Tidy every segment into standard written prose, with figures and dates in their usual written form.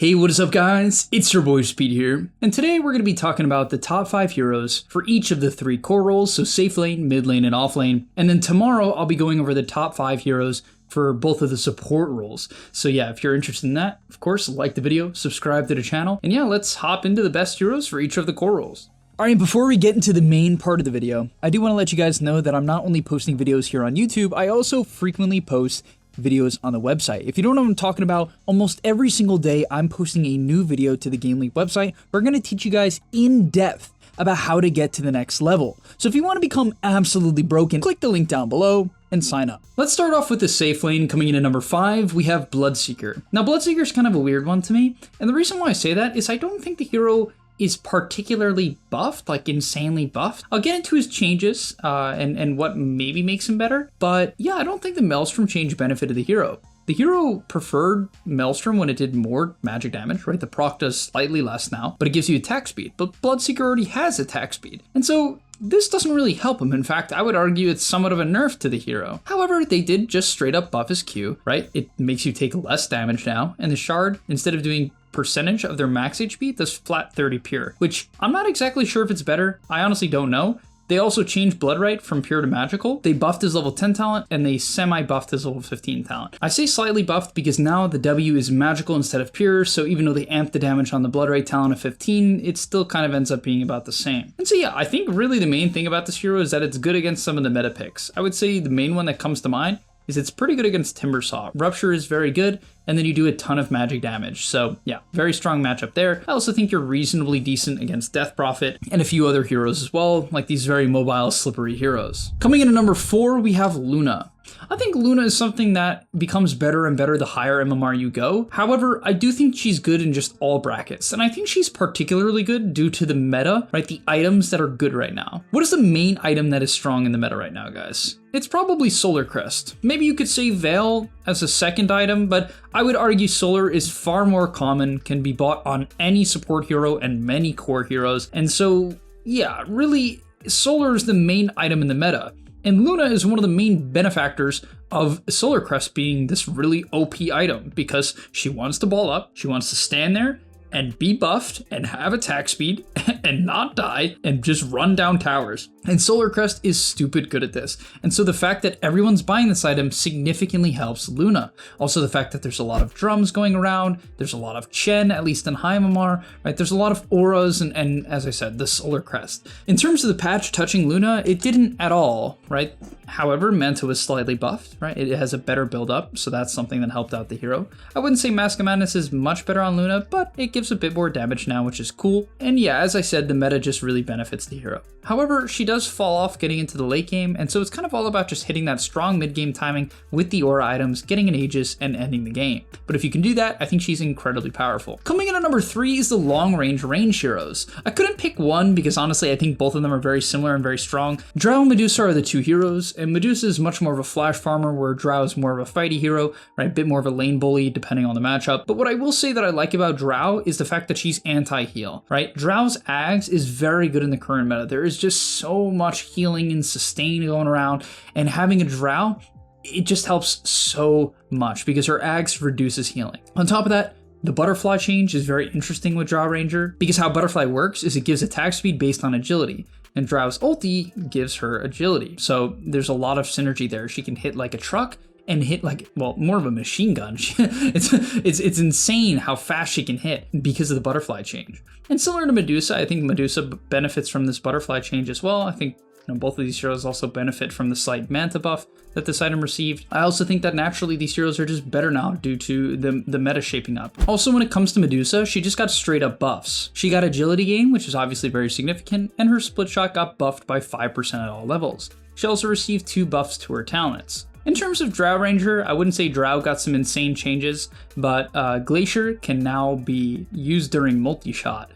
Hey, what is up guys? It's your boy Speed here, and today we're going to be talking about the top 5 heroes for each of the 3 core roles, so safe lane, mid lane, and off lane. And then tomorrow I'll be going over the top 5 heroes for both of the support roles. So yeah, if you're interested in that, of course, like the video, subscribe to the channel, and yeah, let's hop into the best heroes for each of the core roles. Alright, before we get into the main part of the video, I do want to let you guys know that I'm not only posting videos here on YouTube, I also frequently post videos on the website. If you don't know what I'm talking about, almost every single day I'm posting a new video to the Game League website. We're going to teach you guys in depth about how to get to the next level. So if you want to become absolutely broken, click the link down below and sign up. Let's start off with the safe lane. Coming in at number 5, we have Bloodseeker. Now Bloodseeker is kind of a weird one to me, and the reason why I say that is I don't think the hero is particularly buffed, like insanely buffed. I'll get into his changes and what maybe makes him better, but yeah, I don't think the Maelstrom change benefited the hero. The hero preferred Maelstrom when it did more magic damage, right? The proc does slightly less now, but it gives you attack speed, but Bloodseeker already has attack speed. And so this doesn't really help him. In fact, I would argue it's somewhat of a nerf to the hero. However, they did just straight up buff his Q, right? It makes you take less damage now, and the Shard, instead of doing percentage of their max HP, does flat 30 pure, which I'm not exactly sure if it's better. I honestly don't know. They also changed Bloodright from pure to magical. They buffed his level 10 talent, and they semi-buffed his level 15 talent. I say slightly buffed because now the W is magical instead of pure, so even though they amped the damage on the Bloodright talent of 15, it still kind of ends up being about the same. And so yeah, I think really the main thing about this hero is that it's good against some of the meta picks. I would say the main one that comes to mind is it's pretty good against Timbersaw. Rupture is very good, and then you do a ton of magic damage. So yeah, very strong matchup there. I also think you're reasonably decent against Death Prophet and a few other heroes as well, like these very mobile, slippery heroes. Coming in at number 4, we have Luna. I think Luna is something that becomes better and better the higher MMR you go. However, I do think she's good in just all brackets, and I think she's particularly good due to the meta, right? The items that are good right now. What is the main item that is strong in the meta right now, guys? It's probably Solar Crest. Maybe you could say Veil as a second item, but I would argue Solar is far more common, can be bought on any support hero and many core heroes. And so, yeah, really, Solar is the main item in the meta. And Luna is one of the main benefactors of Solar Crest being this really OP item because she wants to ball up, she wants to stand there and be buffed and have attack speed and not die and just run down towers. And Solar Crest is stupid good at this. And so the fact that everyone's buying this item significantly helps Luna. Also the fact that there's a lot of drums going around, there's a lot of Chen, at least in high MMR, right? There's a lot of auras and as I said, the Solar Crest. In terms of the patch touching Luna, it didn't at all, right? However, Manta was slightly buffed, right? It has a better build up, so that's something that helped out the hero. I wouldn't say Mask of Madness is much better on Luna, but it gives a bit more damage now, which is cool. And yeah, as I said, the meta just really benefits the hero. However, she does fall off getting into the late game, and so it's kind of all about just hitting that strong mid-game timing with the aura items, getting an Aegis, and ending the game. But if you can do that, I think she's incredibly powerful. Coming in at number 3 is the long-range heroes. I couldn't pick one because honestly, I think both of them are very similar and very strong. Drow and Medusa are the 2 heroes, and Medusa is much more of a flash farmer, where Drow is more of a fighty hero, right? A bit more of a lane bully depending on the matchup. But what I will say that I like about Drow is the fact that she's anti-heal, right? Drow's Ags is very good in the current meta. There is just so much healing and sustain going around, and having a Drow, it just helps so much because her Ags reduces healing. On top of that, the butterfly change is very interesting with Drow Ranger because how butterfly works is it gives attack speed based on agility, and Drow's ulti gives her agility. So there's a lot of synergy there. She can hit like a truck and hit like, well, more of a machine gun. It's insane how fast she can hit because of the butterfly change. And similar to Medusa, I think Medusa benefits from this butterfly change as well. I think both of these heroes also benefit from the slight Manta buff that this item received. I also think that naturally these heroes are just better now due to the meta shaping up. Also, when it comes to Medusa, she just got straight up buffs. She got agility gain, which is obviously very significant, and her split shot got buffed by 5% at all levels. She also received 2 buffs to her talents. In terms of Drow Ranger, I wouldn't say Drow got some insane changes, but Glacier can now be used during multi-shot,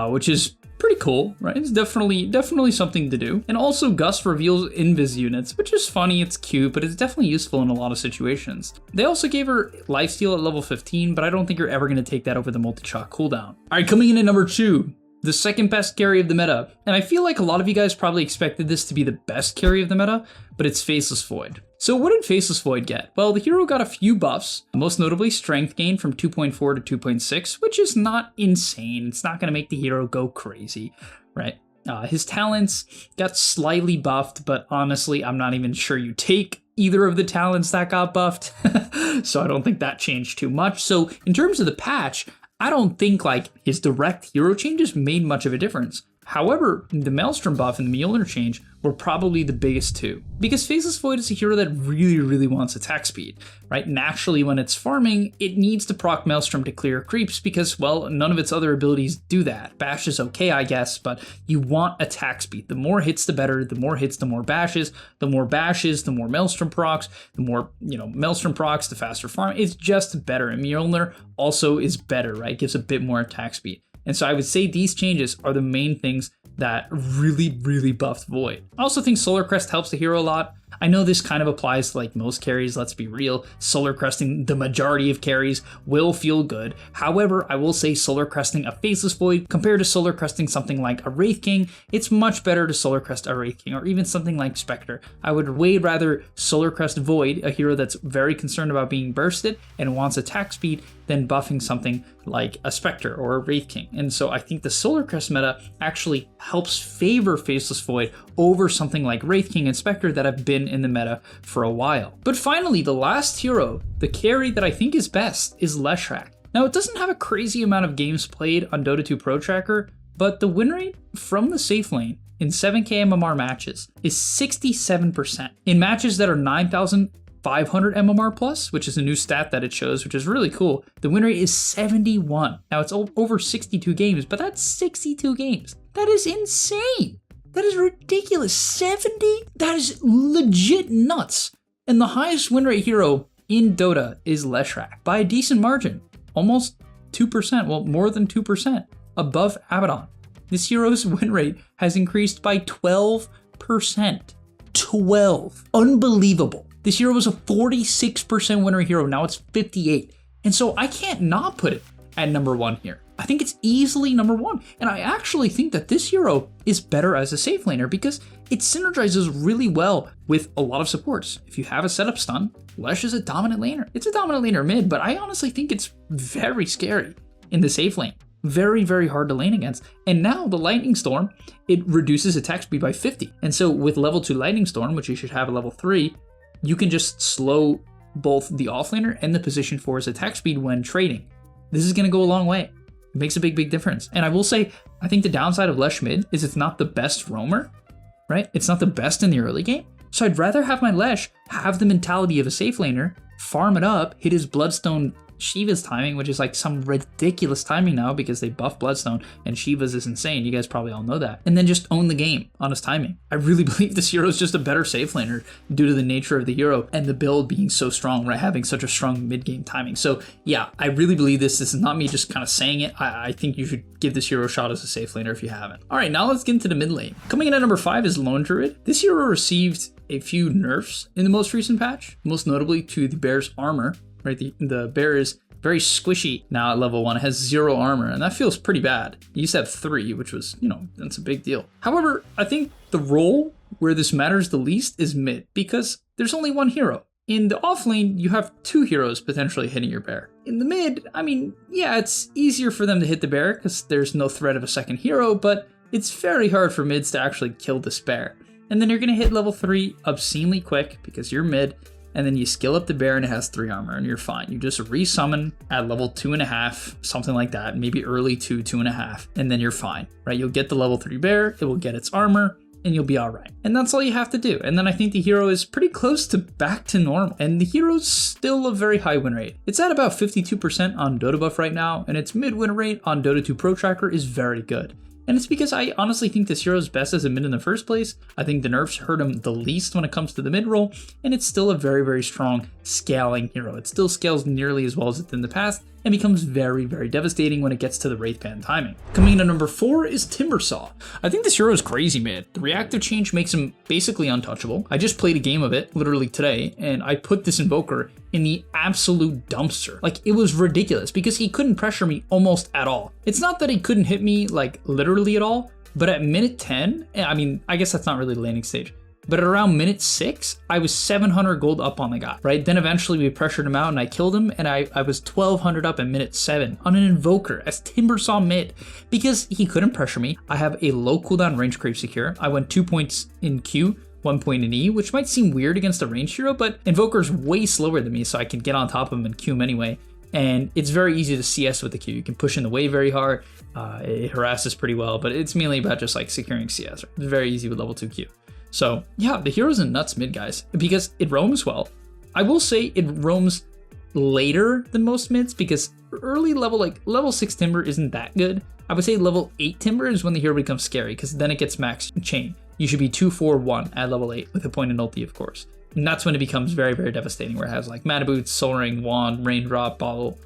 which is pretty cool, right? It's definitely something to do. And also Gust reveals invis units, which is funny, it's cute, but it's definitely useful in a lot of situations. They also gave her lifesteal at level 15, but I don't think you're ever going to take that over the multi-shot cooldown. All right, coming in at number 2, the second best carry of the meta. And I feel like a lot of you guys probably expected this to be the best carry of the meta, but it's Faceless Void. So what did Faceless Void get? Well, the hero got a few buffs, most notably strength gain from 2.4 to 2.6, which is not insane. It's not going to make the hero go crazy, right? His talents got slightly buffed, but honestly, I'm not even sure you take either of the talents that got buffed. So I don't think that changed too much. So in terms of the patch, I don't think like his direct hero changes made much of a difference. However, the Maelstrom buff and the Mjolnir change were probably the biggest two, because Faceless Void is a hero that really wants attack speed, right? Naturally, when it's farming, it needs to proc Maelstrom to clear creeps because, well, none of its other abilities do that. Bash is okay, I guess, but you want attack speed. The more hits, the better. The more hits, the more bashes. The more bashes, the more Maelstrom procs. The more, Maelstrom procs, the faster farm. It's just better. And Mjolnir also is better, right? It gives a bit more attack speed. And so I would say these changes are the main things that really buffed Void. I also think Solar Crest helps the hero a lot. I know this kind of applies to like most carries, let's be real. Solar Cresting the majority of carries will feel good. However, I will say Solar Cresting a Faceless Void compared to Solar Cresting something like a Wraith King, it's much better to Solar Crest a Wraith King or even something like Spectre. I would way rather Solar Crest Void, a hero that's very concerned about being bursted and wants attack speed, than buffing something like a Spectre or a Wraith King. And so I think the Solar Crest meta actually helps favor Faceless Void over something like Wraith King and Spectre that have been in the meta for a while. But finally, the last hero, the carry that I think is best, is Leshrac. Now, it doesn't have a crazy amount of games played on Dota 2 Pro Tracker, but the win rate from the safe lane in 7k MMR matches is 67%. In matches that are 9,500 MMR plus, which is a new stat that it shows, which is really cool, the win rate is 71. Now, it's over 62 games, but that's 62 games. That is insane. That is ridiculous. 70? That is legit nuts. And the highest win rate hero in Dota is Leshrac by a decent margin. Almost 2%, well, more than 2% above Abaddon. This hero's win rate has increased by 12%. 12. Unbelievable. This hero was a 46% win rate hero. Now it's 58. And so I can't not put it at number one here. I think it's easily number one. And I actually think that this hero is better as a safe laner because it synergizes really well with a lot of supports. If you have a setup stun, Lesh is a dominant laner. It's a dominant laner mid, but I honestly think it's very scary in the safe lane. Very hard to lane against. And now the Lightning Storm, it reduces attack speed by 50. And so with level 2 Lightning Storm, which you should have at level 3, you can just slow both the offlaner and the position force attack speed when trading. This is going to go a long way. It makes a big difference. And I will say, I think the downside of Lesh mid is it's not the best roamer, right? It's not the best in the early game. So I'd rather have my Lesh have the mentality of a safe laner, farm it up, hit his Bloodstone Shiva's timing, which is like some ridiculous timing now because they buff Bloodstone and Shiva's is insane. You guys probably all know that. And then just own the game on his timing. I really believe this hero is just a better safe laner due to the nature of the hero and the build being so strong, right? Having such a strong mid-game timing. So yeah, I really believe this. This is not me just kind of saying it. I think you should give this hero a shot as a safe laner if you haven't. All right, now let's get into the mid lane. Coming in at number 5 is Lone Druid. This hero received a few nerfs in the most recent patch, most notably to the bear's armor. Right, the bear is very squishy now at level 1. It has 0 armor, and that feels pretty bad. You used to have 3, which was, that's a big deal. However, I think the role where this matters the least is mid, because there's only one hero. In the off lane, you have 2 heroes potentially hitting your bear. In the mid, I mean, yeah, it's easier for them to hit the bear because there's no threat of a second hero, but it's very hard for mids to actually kill this bear. And then you're going to hit level 3 obscenely quick because you're mid, and then you skill up the bear and it has 3 armor and you're fine. You just resummon at level 2.5, something like that, maybe early 2.5, and then you're fine, right? You'll get the level 3 bear, it will get its armor, and you'll be all right. And that's all you have to do. And then I think the hero is pretty close to back to normal. And the hero's still a very high win rate. It's at about 52% on Dota buff right now, and its mid win rate on Dota 2 Pro Tracker is very good. And it's because I honestly think this hero is best as a mid in the first place. I think the nerfs hurt him the least when it comes to the mid role, and it's still a very strong scaling hero. It still scales nearly as well as it did in the past, and becomes very devastating when it gets to the Wraith Band timing. Coming in at number 4 is Timbersaw. I think this hero is crazy mid. The reactive change makes him basically untouchable. I just played a game of it literally today, and I put this Invoker in the absolute dumpster. Like, it was ridiculous because he couldn't pressure me almost at all. It's not that he couldn't hit me like literally at all, but at minute 10, I mean, I guess that's not really the landing stage. But at around minute 6, I was 700 gold up on the guy, right? Then eventually we pressured him out and I killed him, and I was 1200 up in minute 7 on an invoker as Timber saw mid because he couldn't pressure me. I have a low cooldown range creep secure. I went 2 points in Q, 1 point in E, which might seem weird against a ranged hero, but Invoker's way slower than me, so I can get on top of him and Q him anyway. And it's very easy to CS with the Q. You can push in the wave very hard. It harasses pretty well, but it's mainly about just like securing CS. Right? It's very easy with level 2 Q. So yeah, the hero's a nuts mid, guys, because it roams well. I will say it roams later than most mids because early level, like level 6 Timber isn't that good. I would say level 8 Timber is when the hero becomes scary because then it gets max chain. You should be 2-4-1 at level 8 with a point in ulti, of course. And that's when it becomes very, very devastating, where it has like Mana Boots, Soul Ring, Wand, Raindrop, Bottle,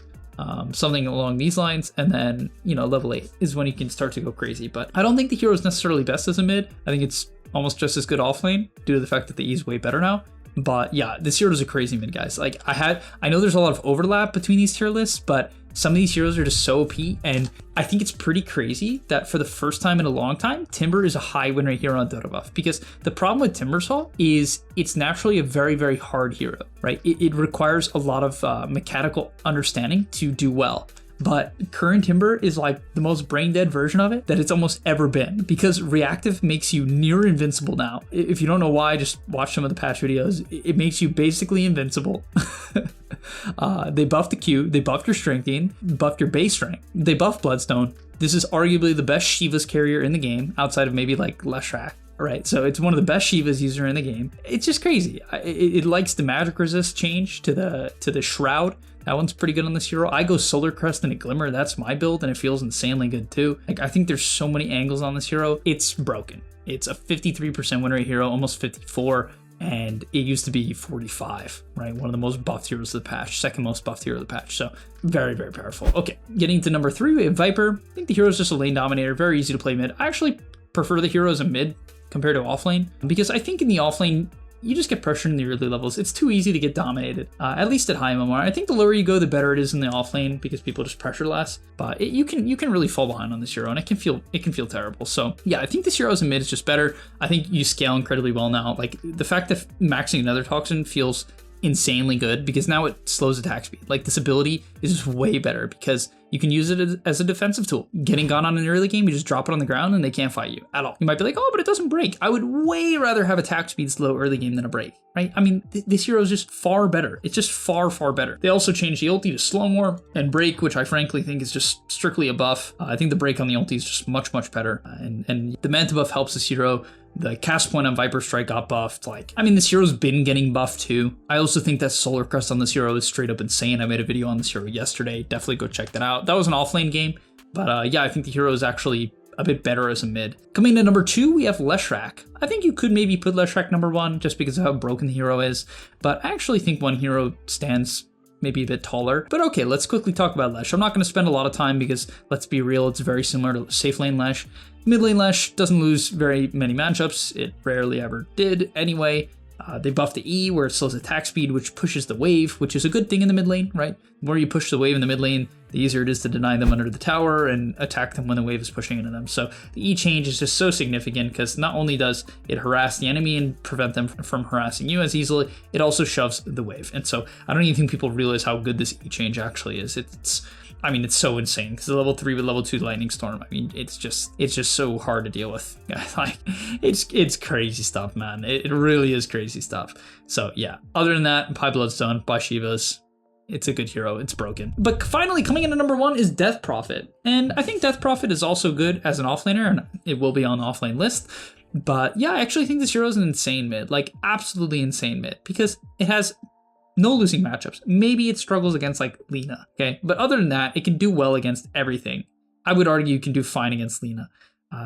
something along these lines. And then, you know, level 8 is when you can start to go crazy. But I don't think the hero is necessarily best as a mid. I think it's almost just as good offlane due to the fact that the E is way better now. But yeah, this hero is a crazy mid, guys. Like I know there's a lot of overlap between these tier lists, but some of these heroes are just so OP, and I think it's pretty crazy that for the first time in a long time, Timber is a high win rate hero on Dota buff, because the problem with Timbersaw is it's naturally a very, very hard hero, right? It requires a lot of mechanical understanding to do well. But current Timber is like the most brain dead version of it that it's almost ever been, because reactive makes you near invincible now. If you don't know why, just watch some of the patch videos. It makes you basically invincible. They buffed the Q, they buffed your strengthening, buffed your base strength, they buffed Bloodstone. This is arguably the best Shiva's carrier in the game, outside of maybe like Leshrac. Right, so it's one of the best Shiva's user in the game. It's just crazy. It likes the magic resist change to the Shroud. That one's pretty good on this hero. I go Solar Crest and a Glimmer. That's my build, and it feels insanely good too. Like, I think there's so many angles on this hero. It's broken. It's a 53% win rate hero, almost 54, and it used to be 45, right? One of the most buffed heroes of the patch, second most buffed hero of the patch. So very, very powerful. Okay, getting to number 3, we have Viper. I think the hero is just a lane dominator, very easy to play mid. I actually prefer the hero as a mid compared to offlane, because I think in the offlane, you just get pressured in the early levels. It's too easy to get dominated, at least at high MMR. I think the lower you go, the better it is in the offlane because people just pressure less. But you can really fall behind on this hero, and it can feel terrible. So yeah, I think this hero as a mid is just better. I think you scale incredibly well now. Like the fact that maxing another toxin feels insanely good because now it slows attack speed. Like this ability is just way better because you can use it as a defensive tool. Getting gone on an early game, you just drop it on the ground and they can't fight you at all. You might be like, oh, but it doesn't break. I would way rather have attack speed slow early game than a break, right? I mean, this hero is just far better. It's just far, far better. They also changed the ulti to slow more and break, which I frankly think is just strictly a buff. I think the break on the ulti is just much, much better. And the Manta buff helps this hero. The cast point on Viper Strike got buffed. Like, I mean, this hero's been getting buffed too. I also think that Solar Crest on this hero is straight up insane. I made a video on this hero yesterday. Definitely go check that out. That was an offlane game, but yeah, I think the hero is actually a bit better as a mid. Coming to number 2, we have Leshrac. I think you could maybe put Leshrac number 1 just because of how broken the hero is, but I actually think one hero stands maybe a bit taller. But okay, let's quickly talk about Lesh. I'm not going to spend a lot of time because, let's be real, it's very similar to safe lane Lesh. Mid lane Lesh doesn't lose very many matchups. It rarely ever did anyway. They buffed the E where it slows attack speed, which pushes the wave, which is a good thing in the mid lane, right? The more you push the wave in the mid lane, the easier it is to deny them under the tower and attack them when the wave is pushing into them. So the E change is just so significant because not only does it harass the enemy and prevent them from harassing you as easily, it also shoves the wave. And so I don't even think people realize how good this E change actually is. I mean, it's so insane because the level 3 with level 2 Lightning Storm, I mean, it's just so hard to deal with. Like, it's crazy stuff, man. It really is crazy stuff. So yeah, other than that, buy Bloodstone, buy Shivas. It's a good hero. It's broken. But finally, coming in at number 1 is Death Prophet. And I think Death Prophet is also good as an offlaner, and it will be on the offlane list. But yeah, I actually think this hero is an insane mid, like absolutely insane mid, because it has no losing matchups. Maybe it struggles against like Lina, okay? But other than that, it can do well against everything. I would argue you can do fine against Lina.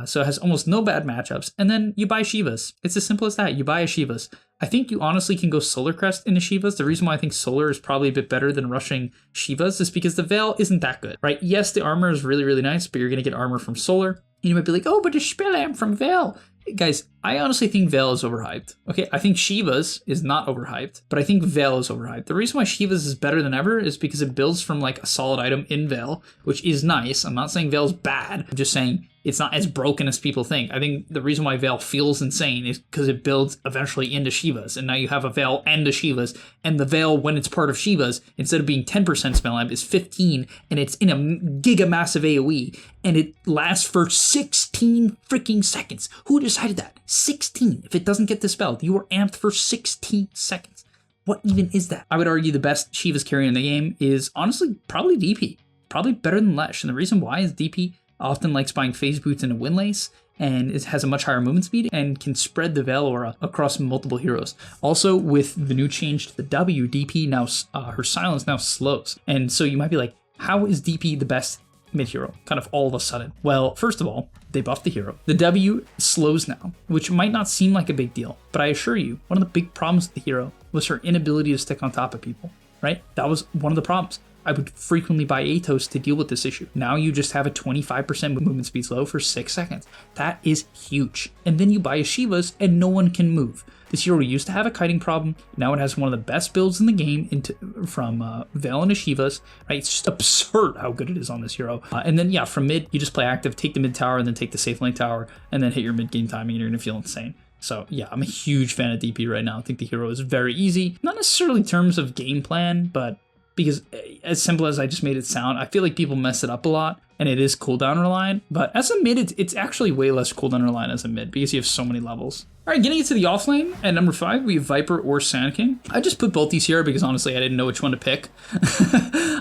So it has almost no bad matchups. And then you buy Shivas. It's as simple as that. You buy a Shivas. I think you honestly can go Solar Crest into Shivas. The reason why I think Solar is probably a bit better than rushing Shivas is because the Veil isn't that good, right? Yes, the armor is really, really nice, but you're going to get armor from Solar. And you might be like, oh, but the Spellam from Veil. Guys, I honestly think Veil is overhyped. Okay, I think Shiva's is not overhyped, but I think Veil is overhyped. The reason why Shiva's is better than ever is because it builds from like a solid item in Veil, which is nice. I'm not saying Veil's bad. I'm just saying it's not as broken as people think. I think the reason why Veil feels insane is because it builds eventually into Shiva's, and now you have a Veil and a Shiva's, and the Veil, when it's part of Shiva's, instead of being 10% spell amp, is 15, and it's in a giga massive AoE, and it lasts for 16 freaking seconds. Who decided that? 16. If it doesn't get dispelled, you are amped for 16 seconds. What even is that? I would argue the best Shiva's carry in the game is honestly probably DP. Probably better than Lesh, and the reason why is DP often likes buying phase boots into Windlace, and it has a much higher movement speed and can spread the Veil aura across multiple heroes. Also, with the new change to the W, DP now, her silence now slows. And so you might be like, how is DP the best mid hero kind of all of a sudden? Well, first of all, they buffed the hero. The W slows now, which might not seem like a big deal, but I assure you, one of the big problems with the hero was her inability to stick on top of people, right? That was one of the problems. I would frequently buy Atos to deal with this issue. Now you just have a 25% movement speed slow for 6 seconds. That is huge. And then you buy a Shiva's and no one can move. This hero used to have a kiting problem. Now it has one of the best builds in the game from Veil into Shiva's. Right? It's just absurd how good it is on this hero. And then yeah, from mid, you just play active, take the mid tower, and then take the safe lane tower, and then hit your mid game timing, and you're gonna feel insane. So yeah, I'm a huge fan of DP right now. I think the hero is very easy. Not necessarily in terms of game plan, but because as simple as I just made it sound, I feel like people mess it up a lot, and it is cooldown reliant. But as a mid, it's actually way less cooldown reliant as a mid because you have so many levels. All right, getting into the offlane at number 5, we have Viper or Sand King. I just put both these here because honestly, I didn't know which one to pick.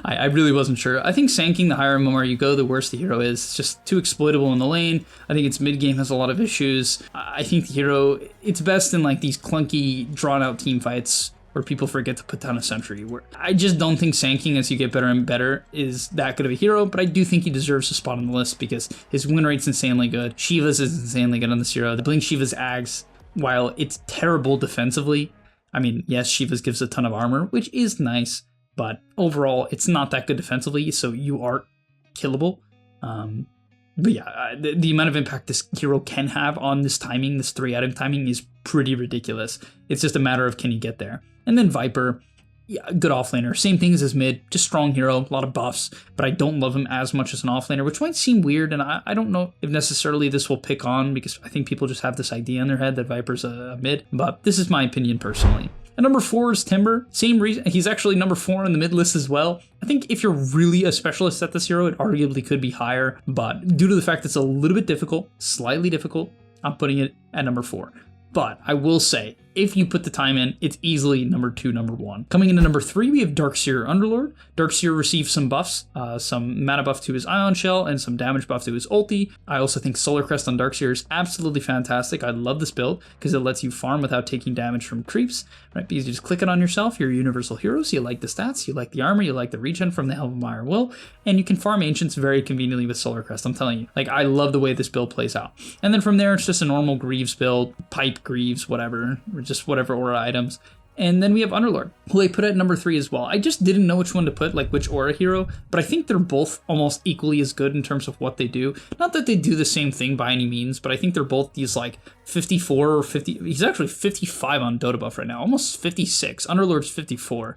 I really wasn't sure. I think Sand King, the higher MMR you go, the worse the hero is. It's just too exploitable in the lane. I think its mid game has a lot of issues. I think the hero, it's best in like these clunky, drawn out team fights where people forget to put down a sentry. Where I just don't think Sand King, as you get better and better, is that good of a hero, but I do think he deserves a spot on the list because his win rate's insanely good. Shiva's is insanely good on this hero. The Blink Shiva's Ags, while it's terrible defensively, I mean, yes, Shiva's gives a ton of armor, which is nice, but overall, it's not that good defensively, so you are killable. But yeah, the amount of impact this hero can have on this timing, this 3-item timing, is pretty ridiculous. It's just a matter of can you get there. And then Viper, yeah, good offlaner. Same things as mid, just strong hero, a lot of buffs, but I don't love him as much as an offlaner, which might seem weird, and I don't know if necessarily this will pick on, because I think people just have this idea in their head that Viper's a mid, but this is my opinion personally. And number 4 is Timber. Same reason, he's actually number 4 on the mid list as well. I think if you're really a specialist at this hero, it arguably could be higher, but due to the fact it's a little bit difficult, slightly difficult, I'm putting it at number 4. But I will say, if you put the time in, it's easily number 2, number 1. Coming into number 3, we have Darkseer Underlord. Darkseer receives some buffs, some mana buff to his Ion Shell, and some damage buff to his ulti. I also think Solar Crest on Darkseer is absolutely fantastic. I love this build because it lets you farm without taking damage from creeps, right? Because you just click it on yourself, you're a universal hero, so you like the stats, you like the armor, you like the regen from the Helm of Iron Will, and you can farm Ancients very conveniently with Solar Crest. I'm telling you, like, I love the way this build plays out. And then from there, it's just a normal Greaves build, Pipe Greaves, whatever, or just whatever aura items. And then we have Underlord, who I put at number 3 as well. I just didn't know which one to put, like which aura hero, but I think they're both almost equally as good in terms of what they do. Not that they do the same thing by any means, but I think they're both these like 54 or 50. He's actually 55 on Dota buff right now, almost 56. Underlord's 54.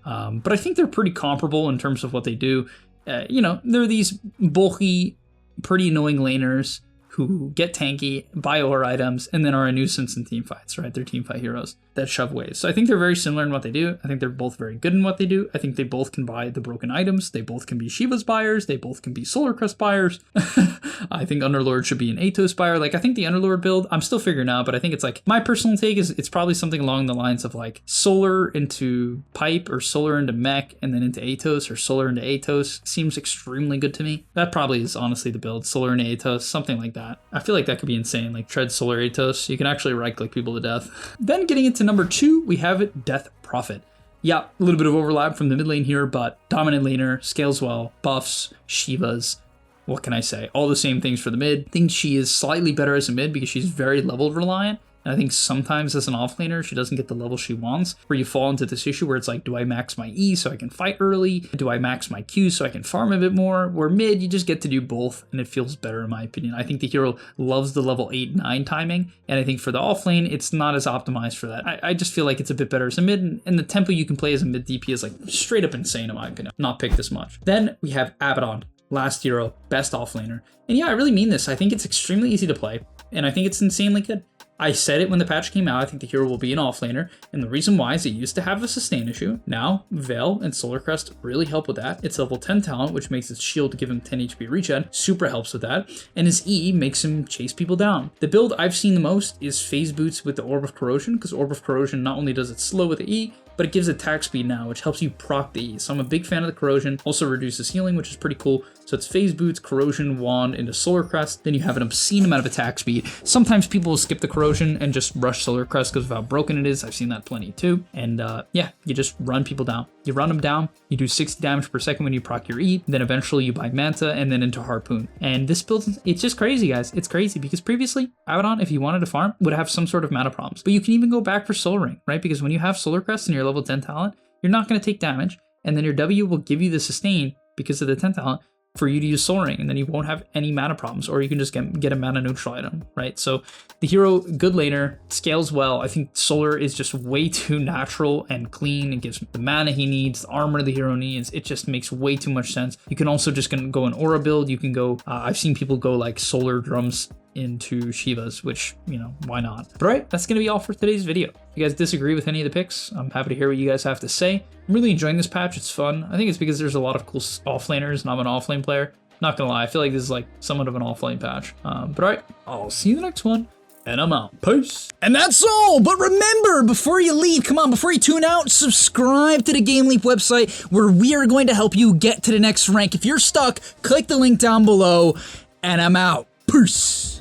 But I think they're pretty comparable in terms of what they do. You know, they're these bulky, pretty annoying laners who get tanky, buy aura items, and then are a nuisance in team fights, right? They're team fight heroes that shove waves. So I think they're very similar in what they do. I think they're both very good in what they do. I think they both can buy the broken items. They both can be Shiva's buyers. They both can be Solar Crest buyers. I think Underlord should be an Atos buyer. Like, I think the Underlord build, I'm still figuring out, but I think it's like, my personal take is it's probably something along the lines of like Solar into Pipe or Solar into Mech and then into Atos, or Solar into Atos. Seems extremely good to me. That probably is honestly the build. Solar into Atos, something like that. I feel like that could be insane. Like Tread Solar Atos, you can actually right-click people to death. Then getting into number 2, we have it Death Prophet. Yeah, a little bit of overlap from the mid lane here, but dominant laner, scales well, buffs, Shivas. What can I say? All the same things for the mid. Think she is slightly better as a mid because she's very level reliant, And I think sometimes as an offlaner, she doesn't get the level she wants, where you fall into this issue where it's like, do I max my E so I can fight early? Do I max my Q so I can farm a bit more? Where mid, you just get to do both, and it feels better in my opinion. I think the hero loves the level 8-9 timing, and I think for the offlane, it's not as optimized for that. I just feel like it's a bit better as a mid, and the tempo you can play as a mid DP is like straight up insane in my opinion. Not picked this much. Then we have Abaddon, last hero, best offlaner. And yeah, I really mean this. I think it's extremely easy to play, and I think it's insanely good. I said it when the patch came out, I think the hero will be an offlaner, and the reason why is it used to have a sustain issue. Now, Veil and Solar Crest really help with that. It's level 10 talent, which makes its shield give him 10 HP regen, super helps with that, and his E makes him chase people down. The build I've seen the most is Phase Boots with the Orb of Corrosion, because Orb of Corrosion not only does it slow with the E, but it gives attack speed now, which helps you proc the E. So I'm a big fan of the Corrosion, also reduces healing, which is pretty cool. So it's Phase Boots, Corrosion, Wand into Solar Crest, then you have an obscene amount of attack speed. Sometimes people will skip the Corrosion and just rush Solar Crest because of how broken it is. I've seen that plenty too. And yeah, you just run people down. You run them down, you do 60 damage per second when you proc your E, then eventually you buy Manta and then into Harpoon. And this build, it's just crazy, guys. It's crazy because previously, Abaddon, if you wanted to farm, would have some sort of mana problems. But you can even go back for Soul Ring, right? Because when you have Solar Crest and you're level 10 talent, you're not going to take damage, and then your W will give you the sustain because of the 10 talent for you to use Soul Ring, and then you won't have any mana problems, or you can just get a mana neutral item, right? So the hero, good laner, scales well. I think Solar is just way too natural and clean. It gives the mana he needs, the armor the hero needs. It just makes way too much sense. You can also just go an aura build. You can go, I've seen people go like Solar Drums into Shivas, which, you know, why not? But all right, that's going to be all for today's video. If you guys disagree with any of the picks, I'm happy to hear what you guys have to say. I'm really enjoying this patch. It's fun. I think it's because there's a lot of cool offlaners, and I'm an offlane player. Not gonna lie, I feel like this is like somewhat of an offlane patch. But all right, I'll see you in the next one, and I'm out. Peace. And that's all. But remember, before you leave, come on, before you tune out, subscribe to the Game Leap website, where we are going to help you get to the next rank. If you're stuck, click the link down below, and I'm out. Peace.